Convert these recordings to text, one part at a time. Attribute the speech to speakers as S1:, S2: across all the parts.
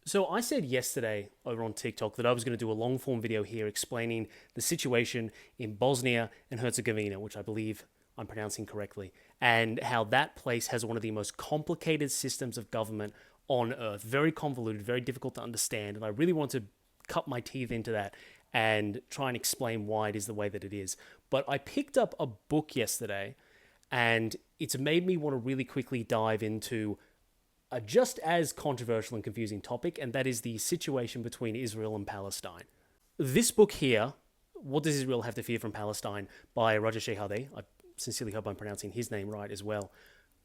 S1: So I said yesterday over on TikTok that I was going to do a long form video here explaining the situation in Bosnia and Herzegovina, which I believe I'm pronouncing correctly, and how that place has one of the most complicated systems of government on earth. Very convoluted, very difficult to understand, and I really want to cut my teeth into that and try and explain why it is the way that it is. But I picked up a book yesterday, and it's made me want to really quickly dive into a just as controversial and confusing topic, and that is the situation between Israel and Palestine. This book here, What Does Israel Have to Fear from Palestine, by Roger Shehadeh, I sincerely hope I'm pronouncing his name right as well,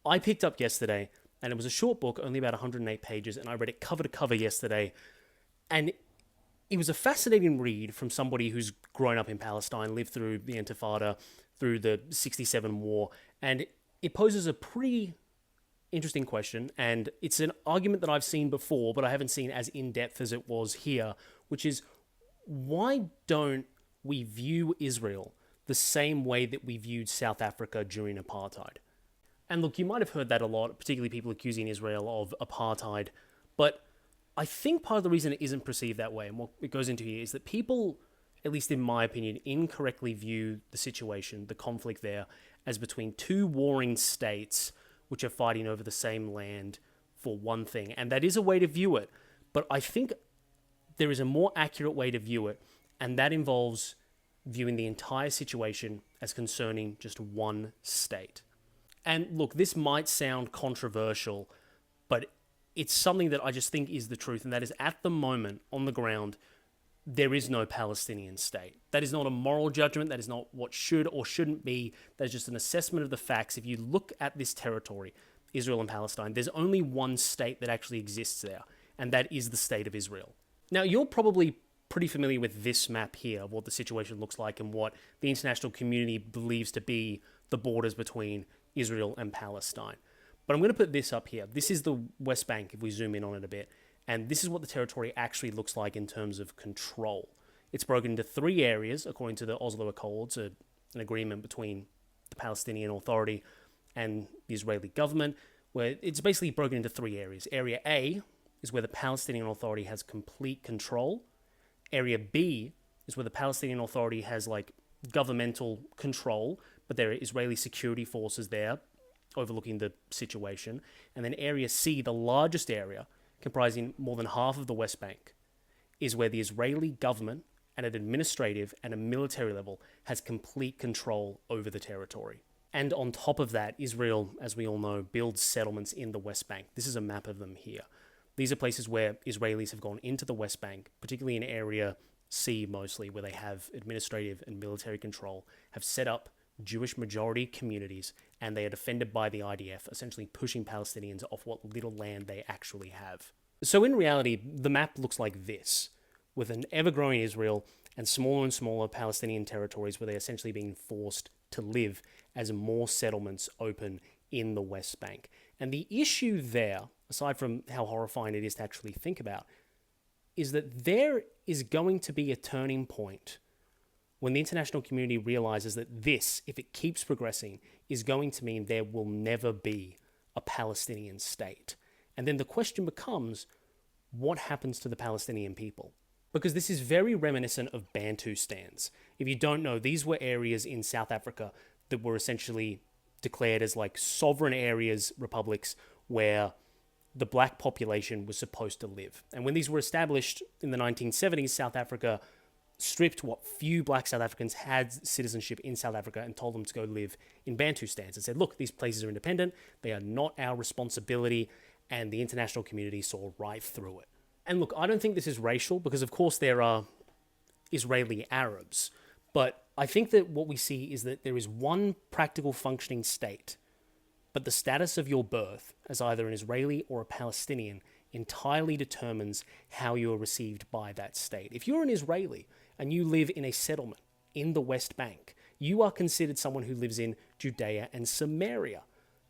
S1: I picked up yesterday, and it was a short book, only about 108 pages, and I read it cover to cover yesterday, and it was a fascinating read from somebody who's grown up in Palestine, lived through the Intifada, through the 67 war, and it poses a pretty interesting question, and it's an argument that I've seen before, but I haven't seen as in-depth as it was here, which is, why don't we view Israel the same way that we viewed South Africa during apartheid? And look, you might have heard that a lot, particularly people accusing Israel of apartheid, but I think part of the reason it isn't perceived that way, and what it goes into here, is that people, at least in my opinion, incorrectly view the situation, the conflict there, as between two warring states which are fighting over the same land for one thing. And that is a way to view it. But I think there is a more accurate way to view it, and that involves viewing the entire situation as concerning just one state. And look, this might sound controversial, but it's something that I just think is the truth, and that is, at the moment, on the ground, there is no Palestinian state. That is not a moral judgment. That is not what should or shouldn't be. That is just an assessment of the facts. If you look at this territory, Israel and Palestine, there's only one state that actually exists there, and that is the state of Israel. Now, you're probably pretty familiar with this map here, of what the situation looks like and what the international community believes to be the borders between Israel and Palestine. But I'm going to put this up here. This is the West Bank, if we zoom in on it a bit. And this is what the territory actually looks like in terms of control. It's broken into three areas, according to the Oslo Accords, an agreement between the Palestinian Authority and the Israeli government, where it's basically broken into three areas. Area A is where the Palestinian Authority has complete control. Area B is where the Palestinian Authority has governmental control, but there are Israeli security forces there overlooking the situation. And then Area C, the largest area, comprising more than half of the West Bank, is where the Israeli government, at an administrative and a military level, has complete control over the territory. And on top of that, Israel, as we all know, builds settlements in the West Bank. This is a map of them here. These are places where Israelis have gone into the West Bank, particularly in Area C mostly, where they have administrative and military control, have set up Jewish majority communities, and they are defended by the IDF, essentially pushing Palestinians off what little land they actually have. So in reality, the map looks like this, with an ever-growing Israel and smaller Palestinian territories where they're essentially being forced to live as more settlements open in the West Bank. And the issue there, aside from how horrifying it is to actually think about, is that there is going to be a turning point when the international community realizes that this, if it keeps progressing, is going to mean there will never be a Palestinian state. And then the question becomes, what happens to the Palestinian people? Because this is very reminiscent of Bantustans. If you don't know, these were areas in South Africa that were essentially declared as sovereign areas, republics, where the black population was supposed to live. And when these were established in the 1970s, South Africa stripped what few black South Africans had citizenship in South Africa and told them to go live in Bantustans and said, look, these places are independent, they are not our responsibility, and the international community saw right through it. And look, I don't think this is racial, because of course there are Israeli Arabs, but I think that what we see is that there is one practical functioning state, but the status of your birth as either an Israeli or a Palestinian entirely determines how you are received by that state. If you're an Israeli and you live in a settlement in the West Bank, you are considered someone who lives in Judea and Samaria,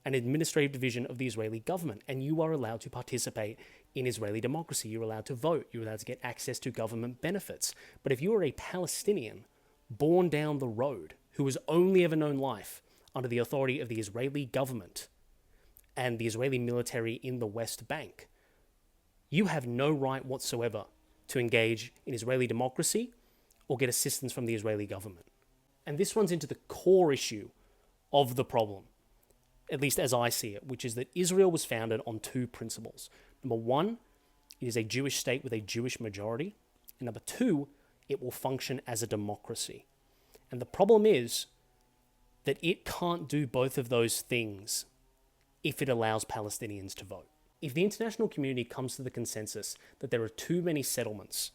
S1: an administrative division of the Israeli government, and you are allowed to participate in Israeli democracy. You're allowed to vote. You're allowed to get access to government benefits. But if you are a Palestinian born down the road who has only ever known life under the authority of the Israeli government and the Israeli military in the West Bank, you have no right whatsoever to engage in Israeli democracy or get assistance from the Israeli government. And this runs into the core issue of the problem, at least as I see it, which is that Israel was founded on two principles. Number one, it is a Jewish state with a Jewish majority. And number two, it will function as a democracy. And the problem is that it can't do both of those things if it allows Palestinians to vote. If the international community comes to the consensus that there are too many settlements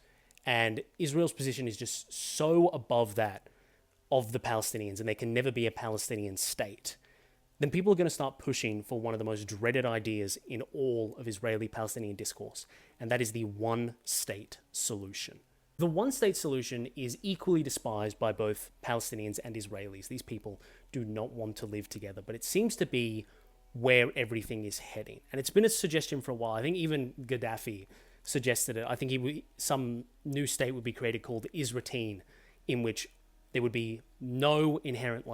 S1: and Israel's position is just so above that of the Palestinians and there can never be a Palestinian state, then people are going to start pushing for one of the most dreaded ideas in all of Israeli-Palestinian discourse, and that is the one-state solution. The one-state solution is equally despised by both Palestinians and Israelis. These people do not want to live together, but it seems to be where everything is heading. And it's been a suggestion for a while. I think even Gaddafi suggested it. I think some new state would be created called Israel, in which there would be no inherent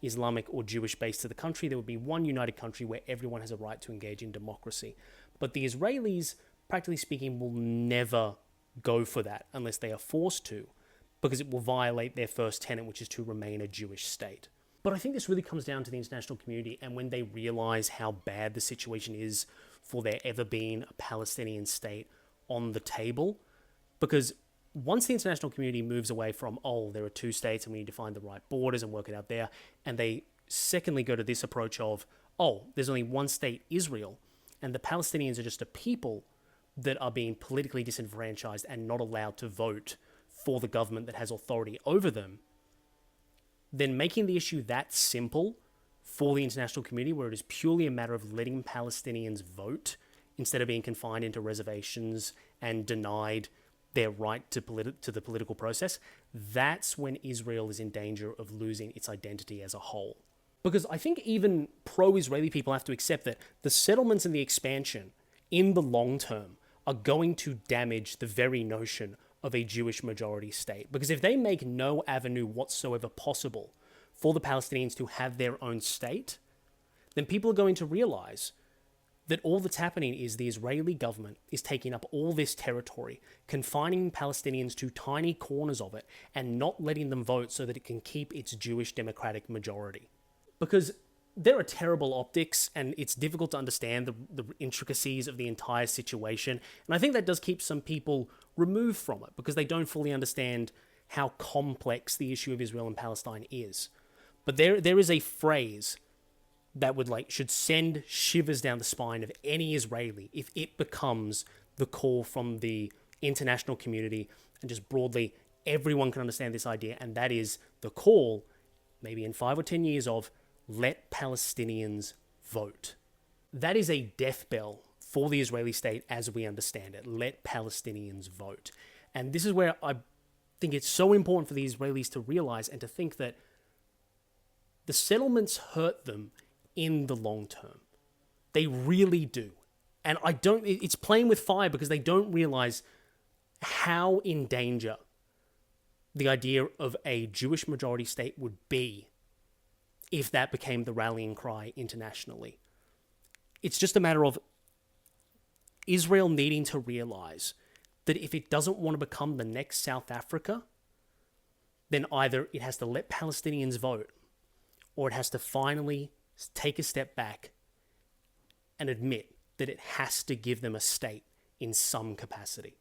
S1: Islamic or Jewish base to the country. There would be one united country where everyone has a right to engage in democracy. But the Israelis, practically speaking, will never go for that unless they are forced to, because it will violate their first tenet, which is to remain a Jewish state. But I think this really comes down to the international community, and when they realize how bad the situation is for there ever being a Palestinian state on the table, because once the international community moves away from, there are two states and we need to find the right borders and work it out there, and they secondly go to this approach of, there's only one state, Israel, and the Palestinians are just a people that are being politically disenfranchised and not allowed to vote for the government that has authority over them, then making the issue that simple for the international community, where it is purely a matter of letting Palestinians vote instead of being confined into reservations and denied their right to the political process, that's when Israel is in danger of losing its identity as a whole. Because I think even pro-Israeli people have to accept that the settlements and the expansion in the long term are going to damage the very notion of a Jewish majority state. Because if they make no avenue whatsoever possible for the Palestinians to have their own state, then people are going to realize that all that's happening is the Israeli government is taking up all this territory, confining Palestinians to tiny corners of it, and not letting them vote so that it can keep its Jewish democratic majority. Because there are terrible optics, and it's difficult to understand the intricacies of the entire situation. And I think that does keep some people removed from it, because they don't fully understand how complex the issue of Israel and Palestine is. But there is a phrase that should send shivers down the spine of any Israeli if it becomes the call from the international community, and just broadly everyone can understand this idea, and that is the call, maybe in 5 or 10 years, of let Palestinians vote. That is a death bell for the Israeli state as we understand it. Let Palestinians vote. And this is where I think it's so important for the Israelis to realize and to think that the settlements hurt them in the long term. They really do. And it's playing with fire, because they don't realize how in danger the idea of a Jewish majority state would be if that became the rallying cry internationally. It's just a matter of Israel needing to realize that if it doesn't want to become the next South Africa, then either it has to let Palestinians vote, or it has to finally take a step back and admit that it has to give them a state in some capacity.